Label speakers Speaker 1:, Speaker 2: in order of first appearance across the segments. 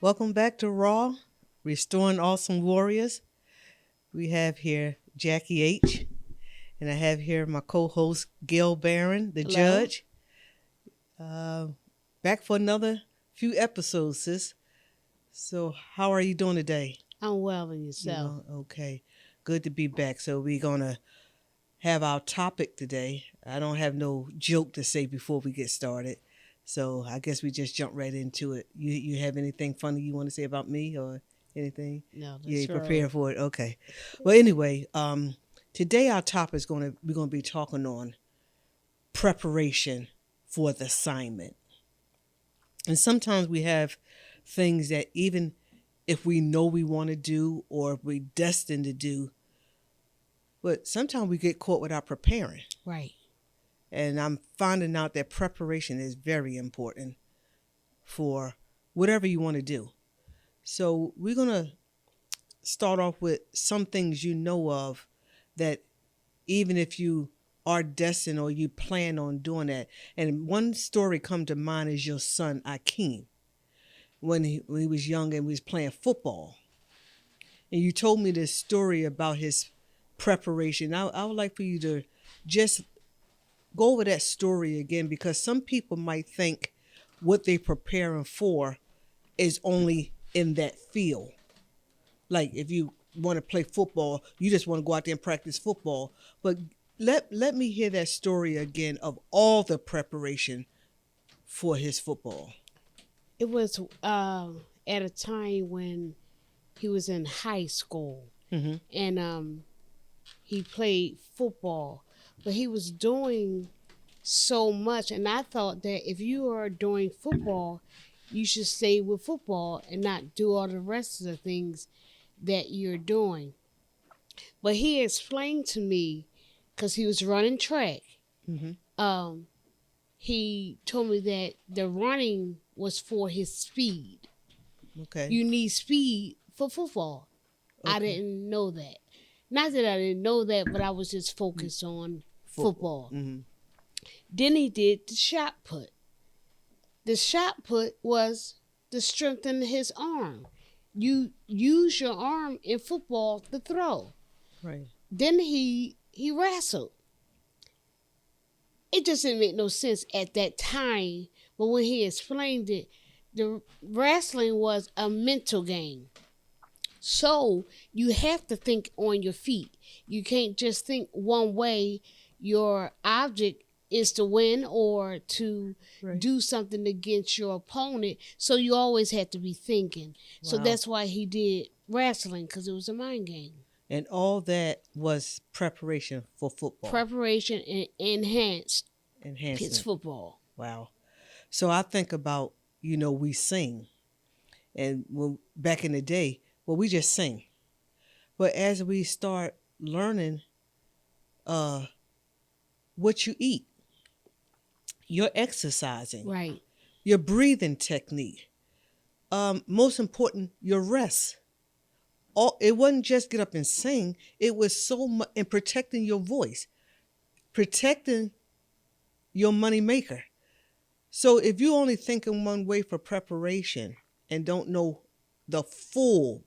Speaker 1: Welcome back to Raw, Restoring Awesome Warriors. We have here Jackie H. And I have here my co-host Gail Barron, the
Speaker 2: Hello.
Speaker 1: judge. Uh, Back for another few episodes, sis. So how are you doing today?
Speaker 2: I'm well in
Speaker 1: You
Speaker 2: yourself.
Speaker 1: well, okay. Good to be back. So we're gonna have our topic today. I don't have no joke to say before we get started. So I guess we just jump right into it. You have anything funny you want to say about me or anything?
Speaker 2: No,
Speaker 1: Yeah,
Speaker 2: let's
Speaker 1: you
Speaker 2: roll.
Speaker 1: prepared for it. Okay. Well, anyway, today our topic is we're gonna be talking on preparation for the assignment. And sometimes we have things that even if we know we want to do or if we're destined to do, but sometimes we get caught without preparing.
Speaker 2: Right.
Speaker 1: And I'm finding out that preparation is very important for whatever you want to do. So we're going to start off with some things you know of that even if you are destined or you plan on doing that. And one story come to mind is your son Akeem when he was young and we was playing football. And you told me this story about his preparation. I would like for you to just go over that story again because some people might think what they're preparing for is only in that field. Like if you want to play football, you just want to go out there and practice football. But let me hear that story again of all the preparation for his football.
Speaker 2: It was at a time when he was in high school
Speaker 1: Mm-hmm.
Speaker 2: and he played football, but he was doing so much. And I thought that if you are doing football, you should stay with football and not do all the rest of the things that you're doing. But he explained to me because he was running track.
Speaker 1: Mm-hmm.
Speaker 2: Um, he told me that the running was for his speed.
Speaker 1: Okay.
Speaker 2: You need speed for football. I
Speaker 1: Okay.
Speaker 2: didn't know that. Not that I didn't know that, but I was just focused on football.
Speaker 1: Mm-hmm.
Speaker 2: Then he did the shot put. The shot put was to strengthen his arm. You use your arm in football to throw.
Speaker 1: Right.
Speaker 2: Then he wrestled. It just didn't make no sense at that time. But when he explained it, the wrestling was a mental game. So you have to think on your feet. You can't just think one way. Your object is to win or to
Speaker 1: Right.
Speaker 2: do something against your opponent. So you always have to be thinking. So
Speaker 1: Wow.
Speaker 2: that's why he did wrestling, because it was a mind game.
Speaker 1: And all that was preparation for football.
Speaker 2: Preparation and enhanced his
Speaker 1: Enhancement.
Speaker 2: football.
Speaker 1: Wow. So I think about, we sing. And when back in the day, well, we just sing. But as we start learning what you eat, your exercising,
Speaker 2: Right.
Speaker 1: your breathing technique, most important, your rest. It wasn't just get up and sing. It was so much in protecting your voice, protecting your money maker. So if you only think in one way for preparation and don't know the full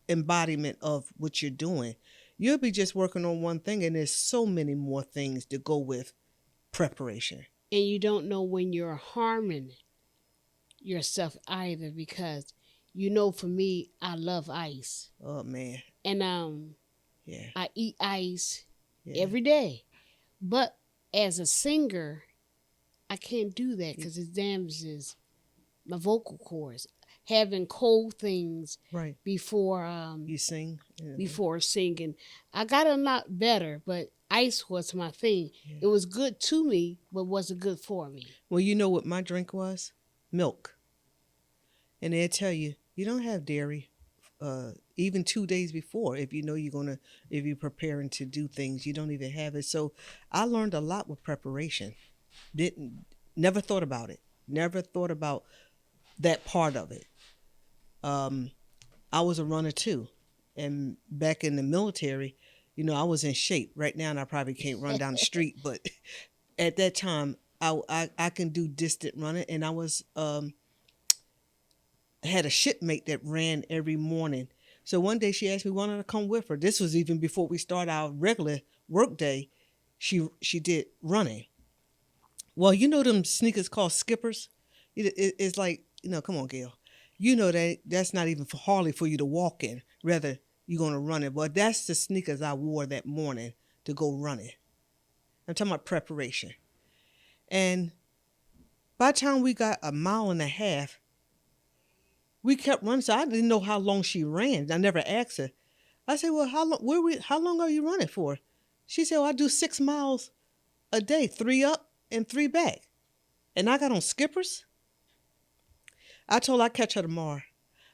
Speaker 1: embodiment of what you're doing, you'll be just working on one thing, and there's so many more things to go with preparation.
Speaker 2: And you don't know when you're harming yourself either, because for me, I love ice.
Speaker 1: Oh man,
Speaker 2: And
Speaker 1: yeah,
Speaker 2: I eat ice
Speaker 1: yeah.
Speaker 2: every day. But as a singer, I can't do that because it damages my vocal cords. Having cold things
Speaker 1: Right.
Speaker 2: before
Speaker 1: You sing.
Speaker 2: before singing, I got a lot better. But ice was my thing.
Speaker 1: Yeah.
Speaker 2: It was good to me, but wasn't good for me.
Speaker 1: Well, you know what my drink was? Milk. And they'll tell you don't have dairy. Even 2 days before, if you know if you're preparing to do things, you don't even have it. So I learned a lot with preparation. Never thought about it. Never thought about that part of it. I was a runner too, and back in the military, I was in shape. Right now, and I probably can't run down the street, but at that time, I can do distant running, and I was had a shipmate that ran every morning. So one day she asked me wanted to come with her. This was even before we started our regular work day. She did running. Well, you know them sneakers called Skippers? It's like, come on, Gail. You know that's not even for hardly for you to walk in. Rather, you're going to run it. But that's the sneakers I wore that morning to go running. I'm talking about preparation. And by the time we got a mile and a half, we kept running. So I didn't know how long she ran. I never asked her. I said, well, how long are you running for? She said, well, I do 6 miles a day, 3 up and 3 back. And I got on Skippers. I told her I'd catch her tomorrow.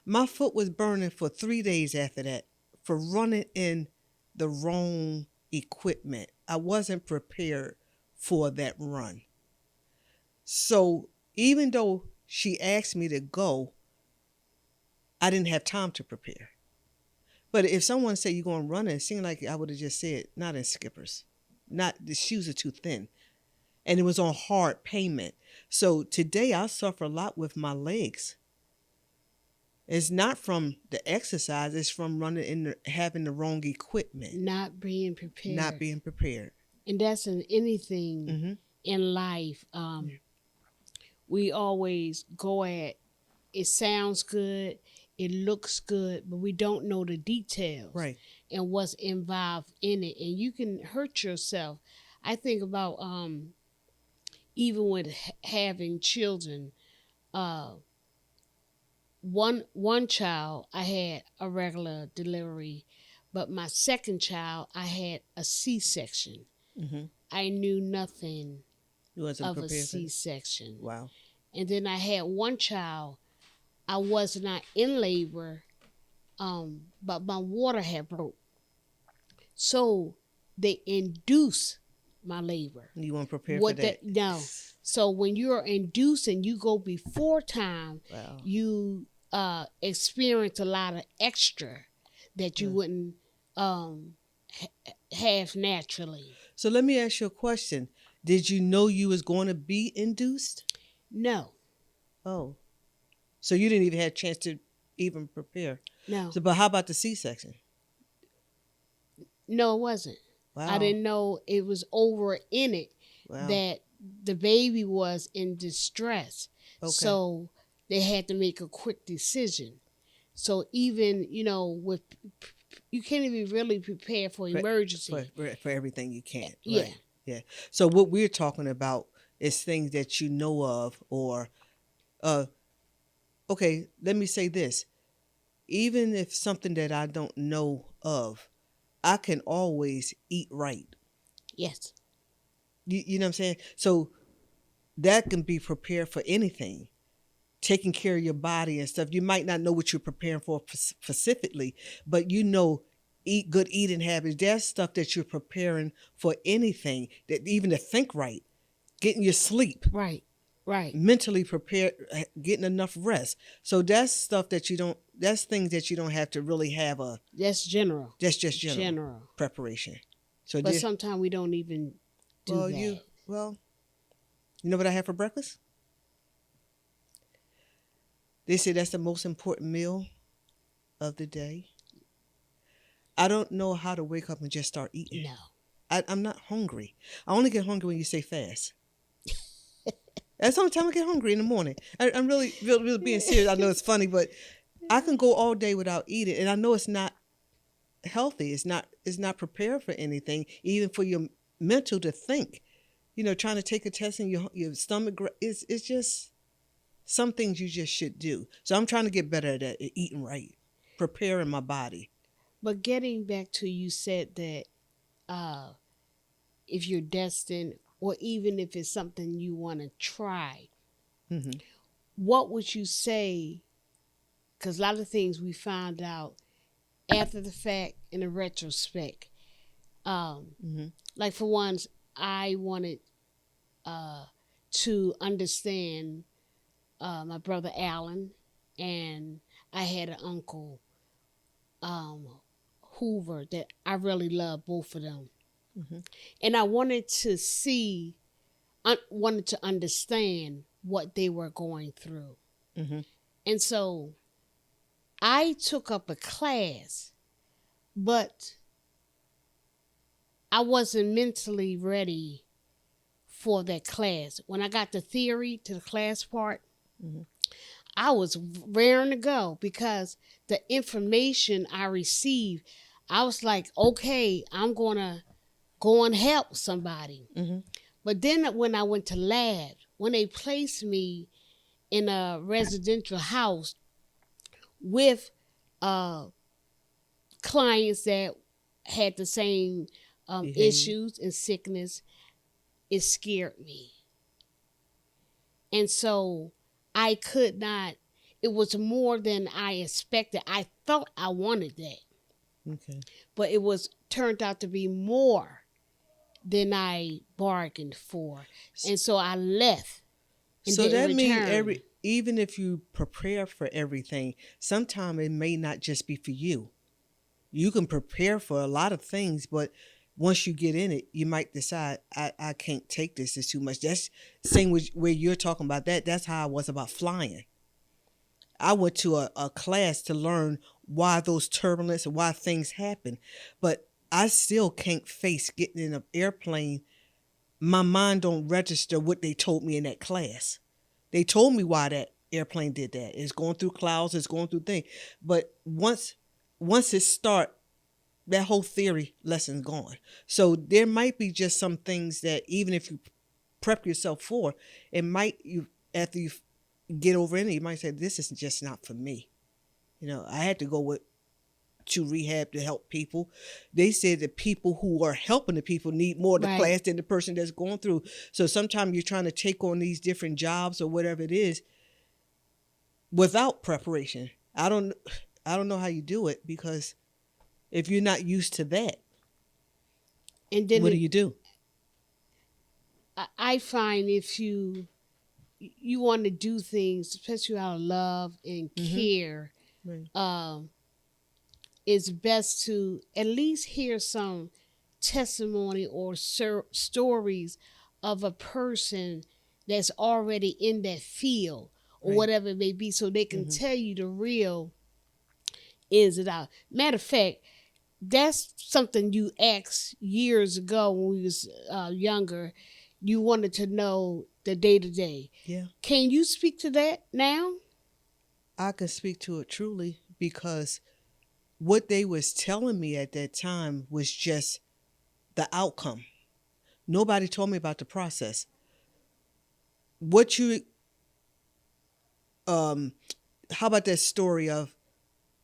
Speaker 1: My foot was burning for 3 days after that for running in the wrong equipment. I wasn't prepared for that run. So even though she asked me to go, I didn't have time to prepare. But if someone said you're going running, it seemed like I would have just said, not in Skippers. Not, the shoes are too thin. And it was on hard pavement. So today I suffer a lot with my legs. It's not from the exercise, it's from running in having the wrong equipment.
Speaker 2: Not being prepared.
Speaker 1: Not being prepared.
Speaker 2: And that's in anything in life. We always go at, it sounds good, it looks good, but we don't know the details.
Speaker 1: Right.
Speaker 2: And what's involved in it. And you can hurt yourself. I think about even with having children, one child I had a regular delivery, but my second child I had a C-section.
Speaker 1: Mm-hmm.
Speaker 2: I knew nothing of a
Speaker 1: C-section.
Speaker 2: C-section.
Speaker 1: Wow.
Speaker 2: And then I had one child, I was not in labor, but my water had broke. So they induced my labor.
Speaker 1: You weren't prepared for that?
Speaker 2: No. So when you're induced and you go before time,
Speaker 1: wow.
Speaker 2: You experience a lot of extra that you wouldn't have naturally.
Speaker 1: So let me ask you a question. Did you know you was going to be induced?
Speaker 2: No.
Speaker 1: Oh. So you didn't even have a chance to even prepare?
Speaker 2: No.
Speaker 1: So, but how about the C-section?
Speaker 2: No, it wasn't.
Speaker 1: Wow.
Speaker 2: I didn't know it was over in it that the baby was in distress. Okay. So they had to make a quick decision. So even, with you can't even really prepare for emergency.
Speaker 1: For everything you can't.
Speaker 2: Yeah.
Speaker 1: Right. Yeah. So what we're talking about is things that you know of or, okay, let me say this. Even if something that I don't know of, I can always eat right.
Speaker 2: Yes.
Speaker 1: You know what I'm saying? So that can be prepared for anything. Taking care of your body and stuff. You might not know what you're preparing for specifically, but eat good eating habits. That's stuff that you're preparing for anything, that even to think right, getting your sleep.
Speaker 2: Right.
Speaker 1: Mentally prepared, getting enough rest. So that's stuff that that's things that you don't have to really have
Speaker 2: that's general.
Speaker 1: That's just general preparation. So
Speaker 2: but sometimes we don't even do that.
Speaker 1: You know what I had for breakfast? They say that's the most important meal of the day. I don't know how to wake up and just start eating.
Speaker 2: No.
Speaker 1: I'm not hungry. I only get hungry when you say fast. That's the only time I get hungry in the morning. I'm really being serious. I know it's funny, but I can go all day without eating, and I know it's not healthy. It's not prepared for anything, even for your mental to think. Trying to take a test and your stomach it's just some things you just should do. So I'm trying to get better at that, at eating right, preparing my body.
Speaker 2: But getting back to, you said that if you're destined, or even if it's something you want to try, what would you say? Because a lot of things we found out after the fact, in the retrospect. Like for ones, I wanted to understand my brother Alan, and I had an uncle Hoover that I really love, both of them. And I wanted to understand what they were going through. And so I took up a class, but I wasn't mentally ready for that class. When I got the theory to the class part,
Speaker 1: Mm-hmm.
Speaker 2: I was raring to go because the information I received, I was like, okay, I'm going to go and help somebody.
Speaker 1: Mm-hmm.
Speaker 2: But then when I went to lab, when they placed me in a residential house with uh, clients that had the same
Speaker 1: Behavior.
Speaker 2: issues and sickness, it scared me. And so I could not, it was more than I expected. I thought I wanted that,
Speaker 1: Okay.
Speaker 2: but it was turned out to be more than I bargained for. And so I left and
Speaker 1: So
Speaker 2: didn't
Speaker 1: that means
Speaker 2: return.
Speaker 1: even if you prepare for everything, sometimes it may not just be for you. You can prepare for a lot of things, but once you get in it, you might decide, I can't take this. It's too much. That's same with where you're talking about that. That's how I was about flying. I went to a class to learn why those turbulence and why things happen, but I still can't face getting in an airplane. My mind don't register what they told me in that class. They told me why that airplane did that. It's going through clouds, it's going through things. But once it start, that whole theory lesson's gone. So there might be just some things that even if you prep yourself for, it might you after you get over it, you might say, this is just not for me. I had to go to rehab to help people. They said the people who are helping the people need more of the
Speaker 2: Right.
Speaker 1: class than the person that's going through. So sometimes you're trying to take on these different jobs or whatever it is without preparation. I don't know how you do it, because if you're not used to that,
Speaker 2: And then
Speaker 1: what do you do?
Speaker 2: I find if you want to do things, especially out of love and care,
Speaker 1: Right.
Speaker 2: it's best to at least hear some testimony or stories of a person that's already in that field or
Speaker 1: Right.
Speaker 2: whatever it may be, so they can tell you the real ins and out. Matter of fact, that's something you asked years ago when we was younger. You wanted to know the day to day.
Speaker 1: Yeah.
Speaker 2: Can you speak to that now?
Speaker 1: I can speak to it truly, because what they was telling me at that time was just the outcome. Nobody told me about the process. What you how about that story of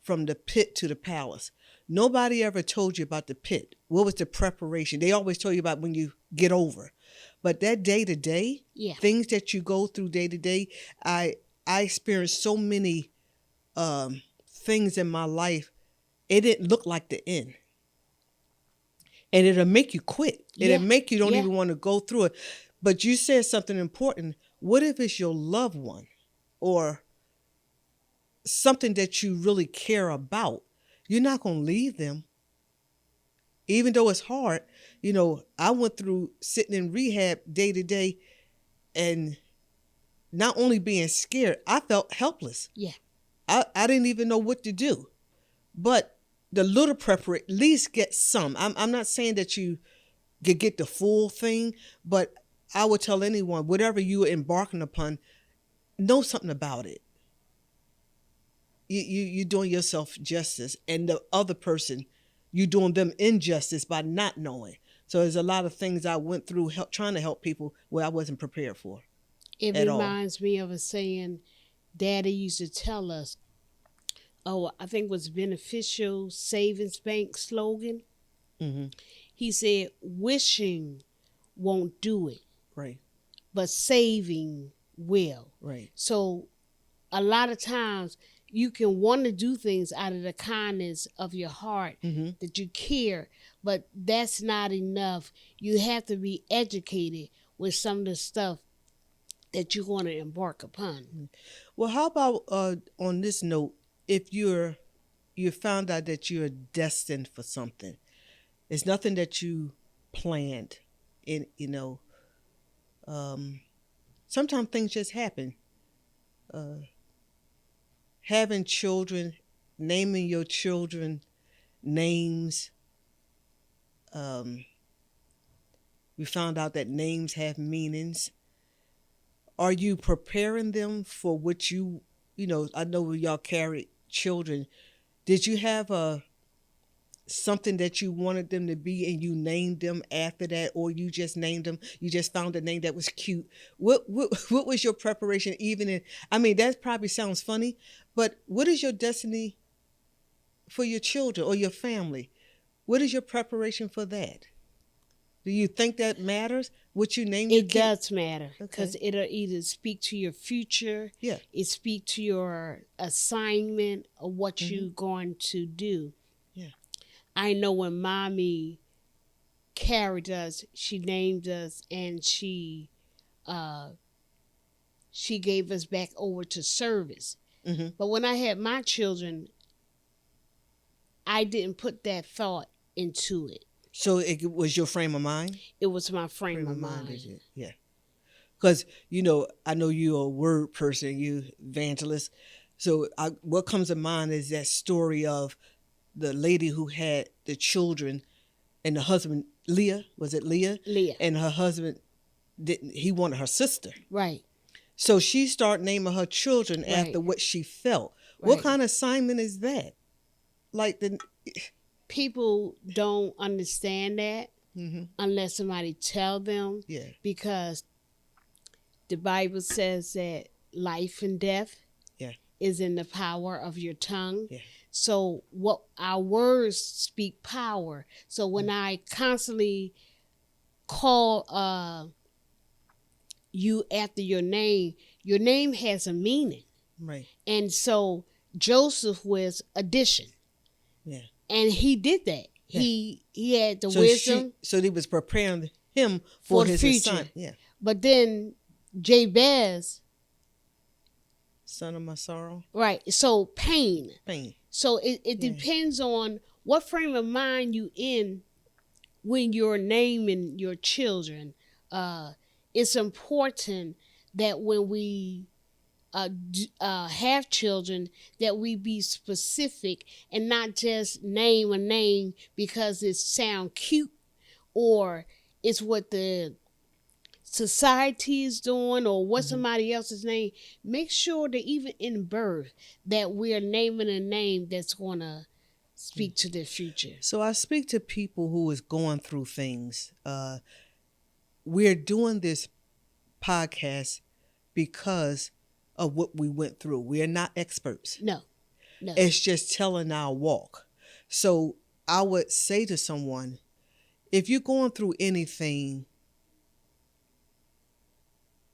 Speaker 1: from the pit to the palace? Nobody ever told you about the pit. What was the preparation? They always told you about when you get over. But that day to day,
Speaker 2: Yeah.
Speaker 1: things that you go through day to day, I experienced so many things in my life. It didn't look like the end. And it'll make you quit.
Speaker 2: Yeah.
Speaker 1: It'll make you don't
Speaker 2: Yeah.
Speaker 1: even want to go through it. But you said something important. What if it's your loved one or something that you really care about? You're not going to leave them. Even though it's hard. I went through sitting in rehab day to day, and not only being scared, I felt helpless.
Speaker 2: Yeah.
Speaker 1: I didn't even know what to do. But the little preparation, at least get some. I'm not saying that you could get the full thing, but I would tell anyone, whatever you are embarking upon, know something about it. You're doing yourself justice, and the other person, you're doing them injustice by not knowing. So there's a lot of things I went through trying to help people where I wasn't prepared for
Speaker 2: It
Speaker 1: at all.
Speaker 2: reminds me of a saying Daddy used to tell us. Oh, I think it was Beneficial Savings Bank slogan.
Speaker 1: Mm-hmm.
Speaker 2: He said, "Wishing won't do it,
Speaker 1: Right,
Speaker 2: but saving will."
Speaker 1: right.
Speaker 2: So a lot of times you can want to do things out of the kindness of your heart,
Speaker 1: Mm-hmm.
Speaker 2: that you care, but that's not enough. You have to be educated with some of the stuff that you're going to embark upon.
Speaker 1: Well, how about on this note, if you found out that you're destined for something, it's nothing that you planned, in sometimes things just happen. having children, naming your children names. We found out that names have meanings. Are you preparing them for what I know when y'all carried children, did you have something that you wanted them to be and you named them after that, or you just named them, you just found a name that was cute? What was your preparation even in, I mean, that probably sounds funny, but what is your destiny for your children or your family? What is your preparation for that? Do you think that matters? What you name your
Speaker 2: It
Speaker 1: kid?
Speaker 2: does matter because it'll either speak to your future,
Speaker 1: Yeah.
Speaker 2: it speak to your assignment of what you're going to do.
Speaker 1: Yeah.
Speaker 2: I know when mommy carried us, she named us, and she gave us back over to service.
Speaker 1: Mm-hmm.
Speaker 2: But when I had my children, I didn't put that thought into it.
Speaker 1: So it was your frame of mind?
Speaker 2: It was my frame of mind.
Speaker 1: Is it? Yeah. Because, I know you're a word person, you evangelist. So what comes to mind is that story of the lady who had the children and the husband, Leah, was it Leah?
Speaker 2: Leah.
Speaker 1: And her husband, he wanted her sister.
Speaker 2: Right.
Speaker 1: So she started naming her children after what she felt.
Speaker 2: Right.
Speaker 1: What kind of assignment is that? Like
Speaker 2: people don't understand that unless somebody tell them.
Speaker 1: Yeah.
Speaker 2: Because the Bible says that life and death is in the power of your tongue.
Speaker 1: Yeah.
Speaker 2: So what our words speak power. So when I constantly call you after your name has a meaning.
Speaker 1: Right.
Speaker 2: And so Joseph was addition.
Speaker 1: Yeah.
Speaker 2: And he did that. Yeah. He had the wisdom.
Speaker 1: So he was preparing him for his
Speaker 2: future.
Speaker 1: son. Yeah.
Speaker 2: But then Jabez,
Speaker 1: son of my sorrow.
Speaker 2: Right. So pain.
Speaker 1: Pain.
Speaker 2: So it depends on what frame of mind you in when you're naming your children. It's important that when we have children, that we be specific and not just name a name because it sound cute or it's what the society is doing or what somebody else's name. Make sure that even in birth that we're naming a name that's going to speak to their future.
Speaker 1: So I speak to people who is going through things. We're doing this podcast because of what we went through. We are not experts.
Speaker 2: No.
Speaker 1: It's just telling our walk. So I would say to someone, if you're going through anything,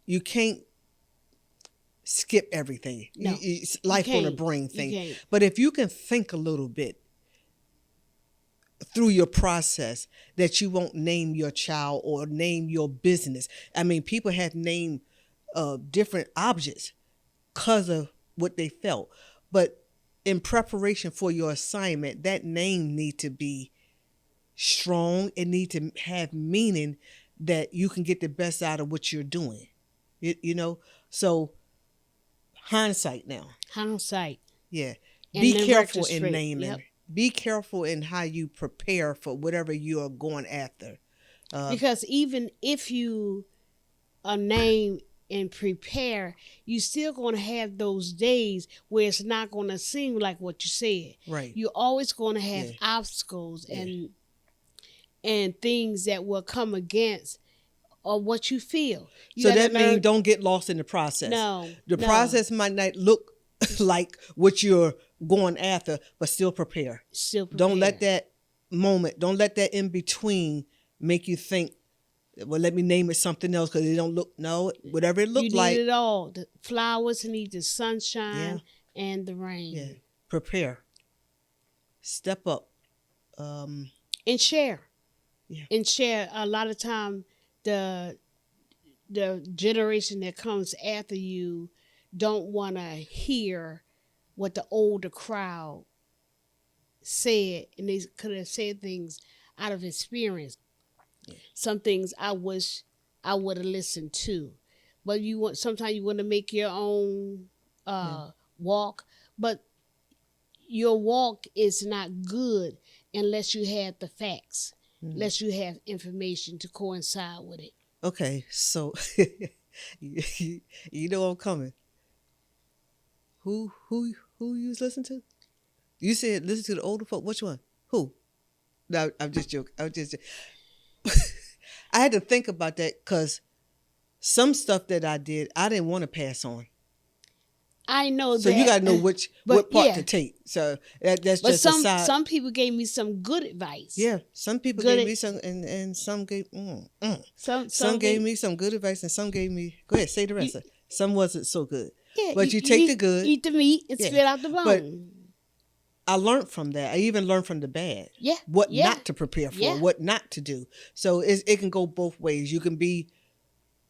Speaker 1: you can't skip everything.
Speaker 2: No.
Speaker 1: It's life on a brain thing. But if you can think a little bit through your process that you won't name your child or name your business. I mean, people have named different objects because of what they felt. But in preparation for your assignment, that name need to be strong. It need to have meaning that you can get the best out of what you're doing. So hindsight now.
Speaker 2: Hindsight.
Speaker 1: Yeah.
Speaker 2: And
Speaker 1: be careful in
Speaker 2: straight.
Speaker 1: naming.
Speaker 2: Yep.
Speaker 1: Be careful in how you prepare for whatever you are going after.
Speaker 2: Because even if you name and prepare, you still going to have those days where it's not going to seem like what you said.
Speaker 1: Right.
Speaker 2: You're always going to have obstacles and things that will come against or what you feel.
Speaker 1: So that means don't get lost in the process.
Speaker 2: No.
Speaker 1: The process might not look like what you're going after, but still prepare. Don't let that moment, don't let that in between make you think, well, let me name it something else because it don't look, whatever it looks like.
Speaker 2: You need it all. The flowers need the sunshine and the rain.
Speaker 1: Yeah. Prepare. Step up.
Speaker 2: And share.
Speaker 1: Yeah.
Speaker 2: And share. A lot of time, the generation that comes after you don't want to hear what the older crowd said, and they could have said things out of experience. Yeah. Some things I wish I would have listened to, but sometimes you want to make your own walk. but your walk is not good unless you have the facts, unless you have information to coincide with it.
Speaker 1: Okay, so you know I'm coming. Who you was listening to? You said listen to the older folk. Which one? Who? No, I'm just joking. I had to think about that because some stuff that I did, I didn't want to pass on.
Speaker 2: I know
Speaker 1: So
Speaker 2: that.
Speaker 1: you got to know what part
Speaker 2: yeah.
Speaker 1: to take. So that's
Speaker 2: But
Speaker 1: just a side.
Speaker 2: some people gave me some good advice.
Speaker 1: Yeah, some people gave me some, and some gave. Some gave me some good advice, and some gave me. Go ahead, say the rest. Some wasn't so good.
Speaker 2: Yeah,
Speaker 1: but you take the good,
Speaker 2: eat the meat, and spit out the bone.
Speaker 1: But I learned from that. I even learned from the bad.
Speaker 2: Yeah.
Speaker 1: What not to prepare for, what not to do. So it can go both ways. You can be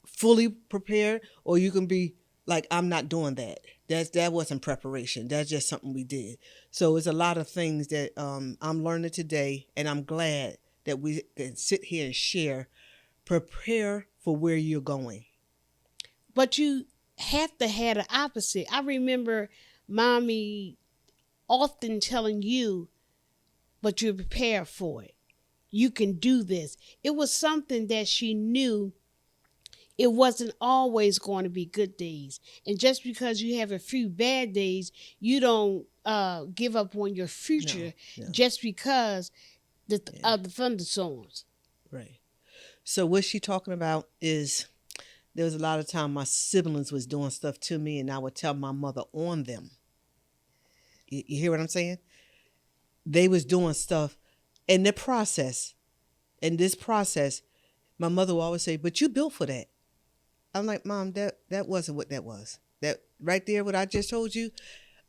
Speaker 1: fully prepared, or you can be like, I'm not doing that. That wasn't preparation. That's just something we did. So it's a lot of things that I'm learning today, and I'm glad that we can sit here and share. Prepare for where you're going.
Speaker 2: But you have to have the opposite. I remember Mommy often telling you, but you're prepared for it. You can do this. It was something that she knew it wasn't always going to be good days. And just because you have a few bad days, you don't give up on your future just because of the thunderstorms.
Speaker 1: Right. So what she talking about is there was a lot of time my siblings was doing stuff to me, and I would tell my mother on them. You hear what I'm saying? They was doing stuff in the process. In this process, my mother would always say, but you built for that. I'm like, Mom, that wasn't what that was. That right there, what I just told you.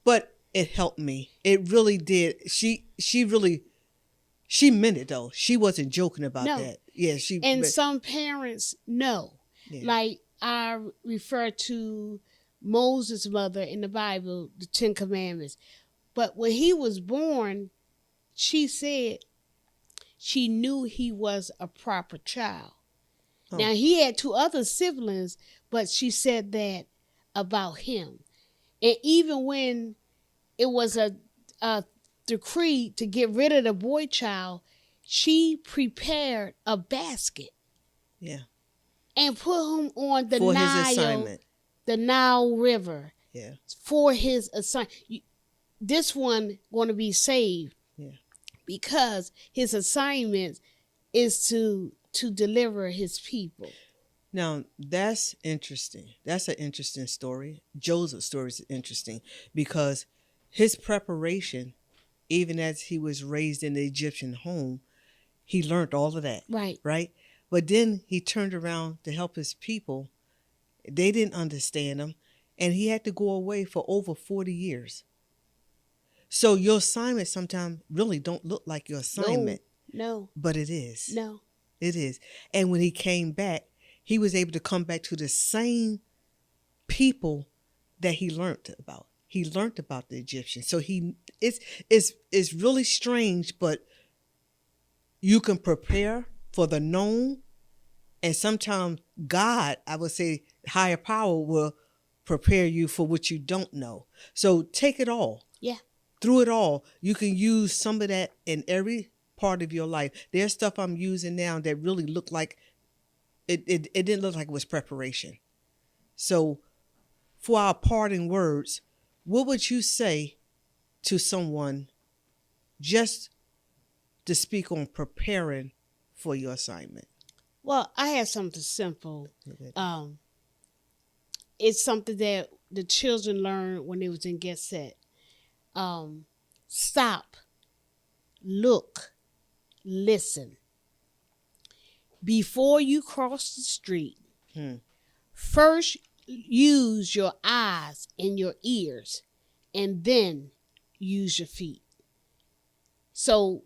Speaker 1: But it helped me. It really did. She meant it, though. She wasn't joking about that. Yeah,
Speaker 2: some parents know. Yeah. Like I refer to Moses' mother in the Bible, the 10 Commandments. But when he was born, she said she knew he was a proper child. Oh. Now, he had 2 other siblings, but she said that about him. And even when it was a decree to get rid of the boy child, she prepared a basket.
Speaker 1: Yeah.
Speaker 2: And put him on the
Speaker 1: his assignment.
Speaker 2: The Nile River.
Speaker 1: Yeah.
Speaker 2: For his assignment. This one going to be saved.
Speaker 1: Yeah. Because
Speaker 2: his assignment is to deliver his people.
Speaker 1: Now, that's interesting. That's an interesting story. Joseph's story is interesting because his preparation, even as he was raised in the Egyptian home, he learned all of that.
Speaker 2: Right.
Speaker 1: Right? But then he turned around to help his people. They didn't understand him, and he had to go away for over 40 years. So your assignment sometimes really don't look like your assignment.
Speaker 2: No.
Speaker 1: But it is.
Speaker 2: No.
Speaker 1: It is. And when he came back, he was able to come back to the same people that he learned about. He learned about the Egyptians. So it's really strange, but you can prepare for the known, and sometimes God, I would say higher power, will prepare you for what you don't know. So take it all.
Speaker 2: Yeah.
Speaker 1: Through it all, you can use some of that in every part of your life. There's stuff I'm using now that really looked like it didn't look like it was preparation. So for our parting words, what would you say to someone just to speak on preparing for your assignment?
Speaker 2: Well, I had something simple. It's something that the children learned when they was in Get Set. Stop, look, listen. Before you cross the street, first use your eyes and your ears, and then use your feet. So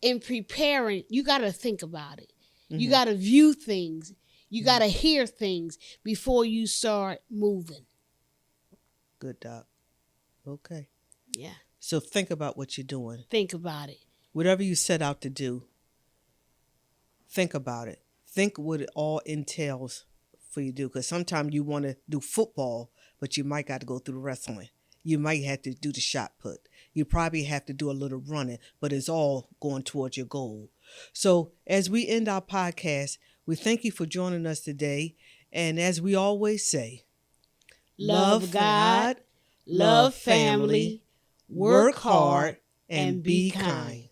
Speaker 2: in preparing, you got to think about it. You got to view things. You got to hear things before you start moving.
Speaker 1: Good, Doc. Okay.
Speaker 2: Yeah.
Speaker 1: So think about what you're doing.
Speaker 2: Think about it.
Speaker 1: Whatever you set out to do, think about it. Think what it all entails for you to do. Because sometimes you want to do football, but you might got to go through wrestling. You might have to do the shot put. You probably have to do a little running, but it's all going towards your goal. So as we end our podcast, we thank you for joining us today. And as we always say,
Speaker 2: Love God, love family, work hard, and be kind.